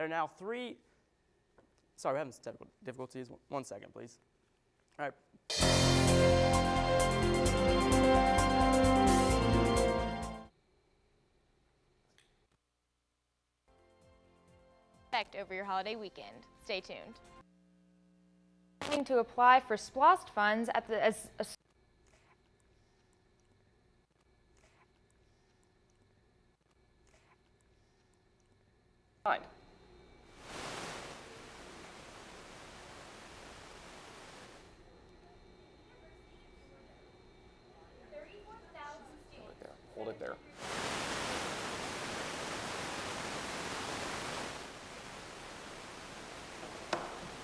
There are now 3. Sorry, we're having some technical difficulties. 1 second, please. All right. Over your holiday weekend. Stay tuned. To apply for SPLOST funds at the Fine. Hold it there.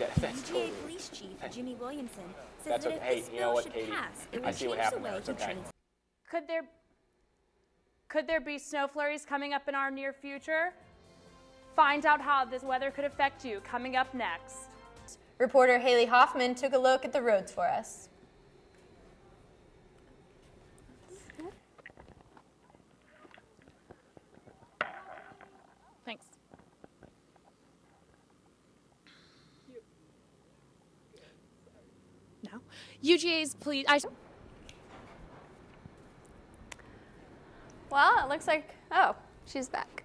Yeah, that's totally. Police Chief Jimmy Williamson says That's that okay. if this You know bill what, should Katie? pass, it I would see what change the happened way there. It's he okay. treats. Could there be snow flurries coming up in our near future? Find out how this weather could affect you coming up next. Reporter Haley Hoffman took a look at the roads for us. Thanks. No. UGA's please. Well, it looks like, oh, she's back.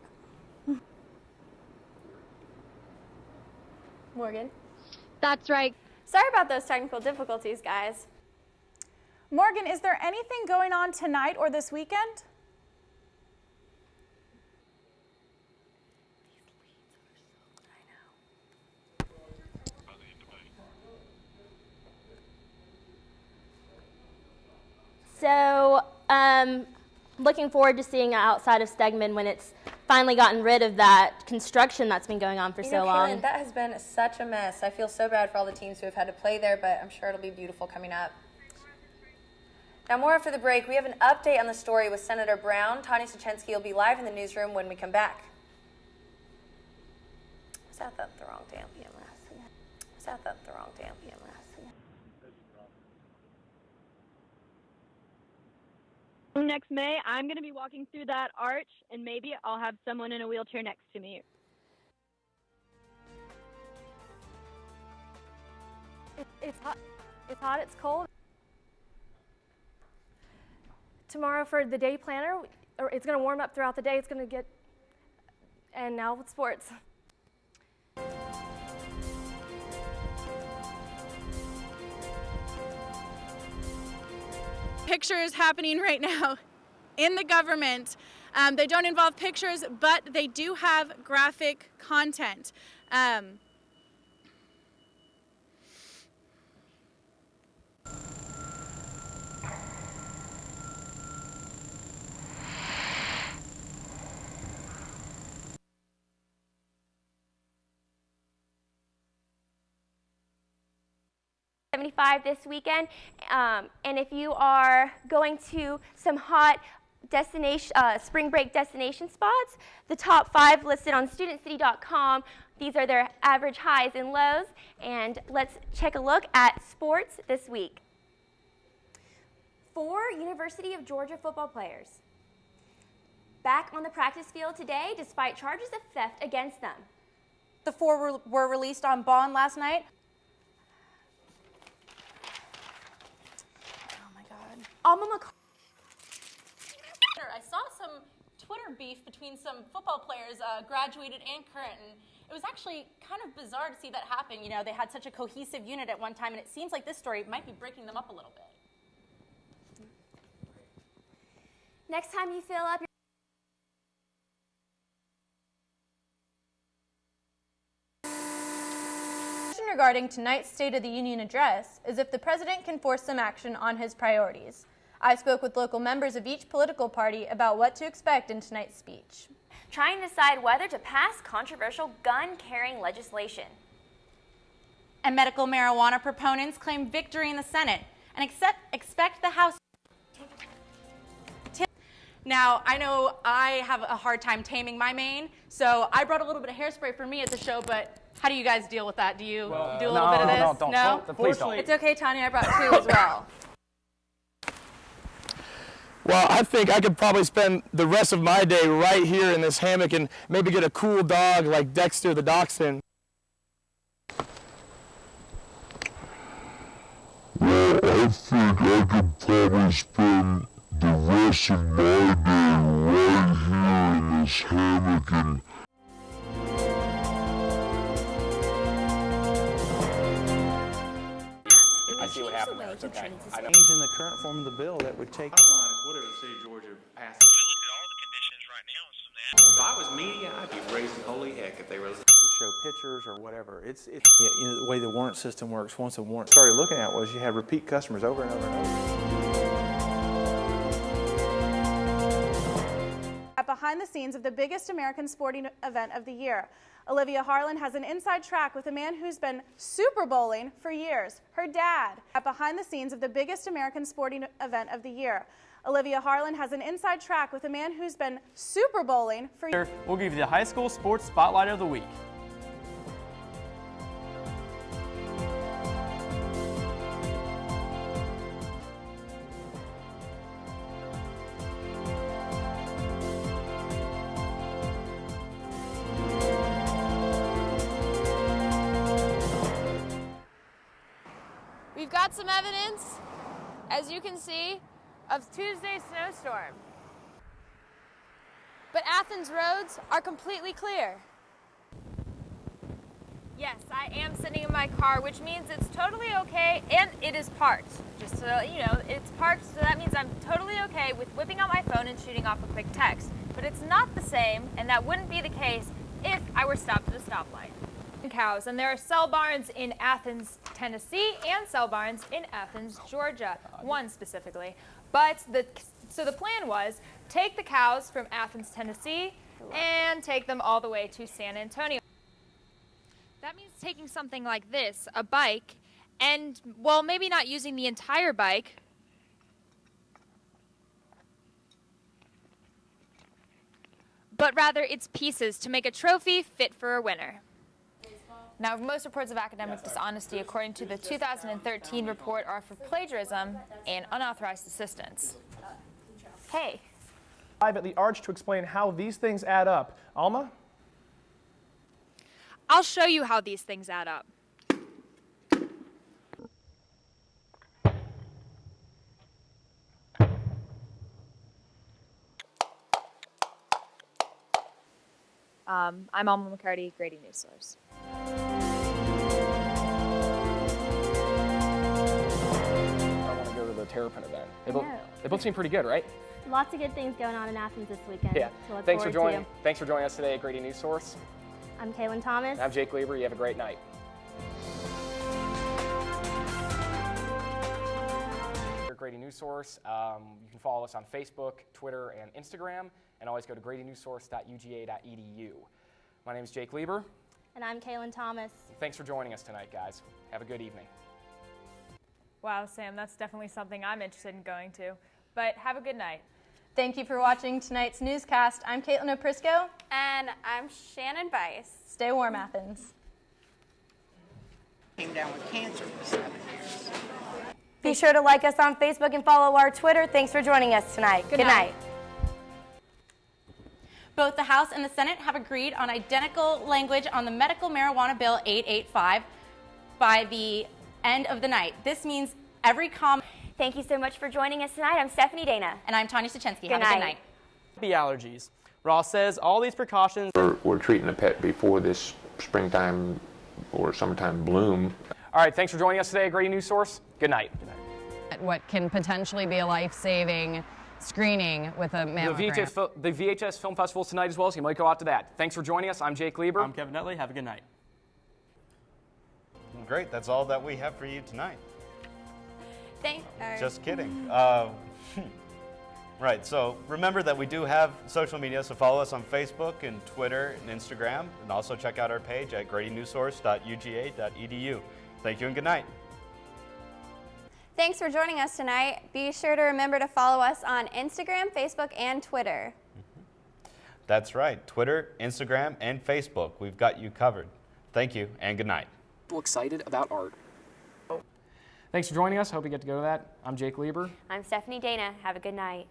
Morgan. That's right. Sorry about those technical difficulties, guys. Morgan, is there anything going on tonight or this weekend? So, looking forward to seeing outside of Stegman when it's finally gotten rid of that construction that's been going on for so long. Caitlin, that has been such a mess. I feel so bad for all the teams who have had to play there, but I'm sure it'll be beautiful coming up. Now, more after the break, we have an update on the story with Senator Brown. Tanya Sachensky will be live in the newsroom when we come back. Was that the wrong damn PMS? Was that the wrong damn PMS? Next May, I'm going to be walking through that arch, and maybe I'll have someone in a wheelchair next to me. It's hot, it's cold. Tomorrow for the day planner, it's going to warm up throughout the day. It's going to get, and now with sports. Pictures happening right now in the government. They don't involve pictures, but they do have graphic content. 75 this weekend, and if you are going to some hot destination, spring break destination spots, the top 5 listed on studentcity.com. These are their average highs and lows, and let's check a look at sports this week. 4 University of Georgia football players back on the practice field today despite charges of theft against them. The 4 were released on bond last night. I saw some Twitter beef between some football players, graduated and current, and it was actually kind of bizarre to see that happen. You know, they had such a cohesive unit at one time, and it seems like this story might be breaking them up a little bit. Next time you fill up your regarding tonight's State of the Union address is if the president can force some action on his priorities. I spoke with local members of each political party about what to expect in tonight's speech. Trying to decide whether to pass controversial gun-carrying legislation. And medical marijuana proponents claim victory in the Senate and expect the House. Now, I know I have a hard time taming my mane, so I brought a little bit of hairspray for me at the show, but how do you guys deal with that? Do you do a little bit of this? No, please don't. It's okay, Tanya, I brought 2 as well. Well, I think I could probably spend the rest of my day right here in this hammock and maybe get a cool dog like Dexter the dachshund. Well, I think I could probably spend the rest of my day right here in this hammock and I see what happened there. It's okay. Changing the current form of the bill that would take. Bottom line is whatever the city of Georgia passes. We look at all the conditions right now and some of that. If I was media, I'd be raising holy heck if they were. Show pictures or whatever. It's yeah, you know, the way the warrant system works. Once a warrant started looking at was you had repeat customers over and over and over. Behind the scenes of the biggest American sporting event of the year, Olivia Harlan has an inside track with a man who's been Super Bowling for years, her dad. Behind the scenes of the biggest American sporting event of the year, Olivia Harlan has an inside track with a man who's been Super Bowling for years. We'll give you the high school sports spotlight of the week. We've got some evidence, as you can see, of Tuesday's snowstorm. But Athens roads are completely clear. Yes, I am sitting in my car, which means it's totally okay, and it is parked. Just so you know, it's parked, so that means I'm totally okay with whipping out my phone and shooting off a quick text. But it's not the same, and that wouldn't be the case if I were stopped at a stoplight. Cows, and there are cell barns in Athens, Tennessee, and cell barns in Athens, Georgia, one specifically. But so the plan was take the cows from Athens, Tennessee, and take them all the way to San Antonio. That means taking something like this, a bike, and, well, maybe not using the entire bike, but rather its pieces to make a trophy fit for a winner. Now, most reports of academic dishonesty, according to the 2013 report, are for plagiarism and unauthorized assistance. Hey. Live at the Arch to explain how these things add up. Alma? I'll show you how these things add up. I'm Alma McCarty, Grady Newsource. I want to go to the Terrapin event. They both seem pretty good, right? Lots of good things going on in Athens this weekend. Yeah. To look Thanks for forward joining. Thanks for joining us today at Grady Newsource. I'm Kaylin Thomas. And I'm Jake Lieber. You have a great night. We're Grady Newsource. You can follow us on Facebook, Twitter, and Instagram, and always go to gradynewsource.uga.edu. My name is Jake Lieber. And I'm Kaylin Thomas. Thanks for joining us tonight, guys. Have a good evening. Wow, Sam, that's definitely something I'm interested in going to. But have a good night. Thank you for watching tonight's newscast. I'm Caitlin O'Prisco. And I'm Shannon Bice. Stay warm, Athens. Came down with cancer for 7 years. Be sure to like us on Facebook and follow our Twitter. Thanks for joining us tonight. Good night. Both the House and the Senate have agreed on identical language on the medical marijuana bill 885 by the end of the night. This means every comment. Thank you so much for joining us tonight. I'm Stephanie Dana. And I'm Tanya Sachensky. Good Have a good night. Happy allergies. Ross says all these precautions. We're treating a pet before this springtime or summertime bloom. All right, thanks for joining us today at Grady Newsource. Good night. What can potentially be a life-saving screening with a mammogram. The VHS Film Festival tonight as well, so you might go out to that. Thanks for joining us. I'm Jake Lieber. I'm Kevin Nutley. Have a good night. Great. That's all that we have for you tonight. Just kidding. Right, so remember that we do have social media, so follow us on Facebook and Twitter and Instagram, and also check out our page at gradynewsource.uga.edu. Thank you and good night. Thanks for joining us tonight. Be sure to remember to follow us on Instagram, Facebook, and Twitter. That's right, Twitter, Instagram, and Facebook. We've got you covered. Thank you and good night. Excited about art. Thanks for joining us. Hope you get to go to that. I'm Jake Lieber. I'm Stephanie Dana. Have a good night.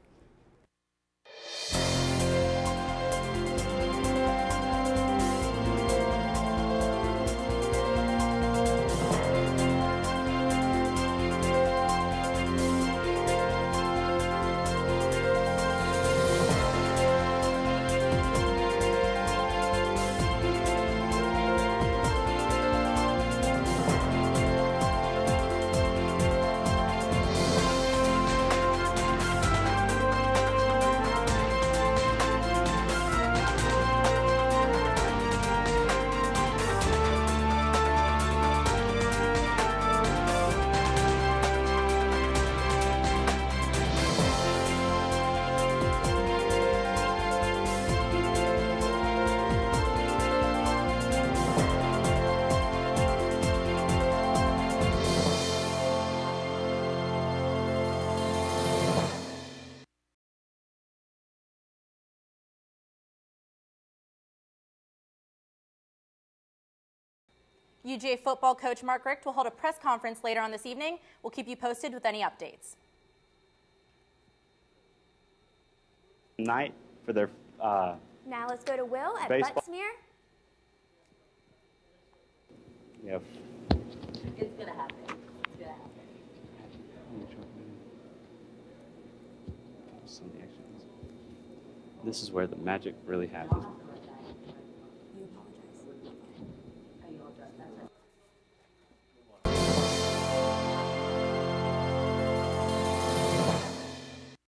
UGA football coach Mark Richt will hold a press conference later on this evening. We'll keep you posted with any updates. Night for their Now let's go to Will at baseball. Buttsmere. Yeah. It's gonna happen. It's gonna happen. This is where the magic really happens.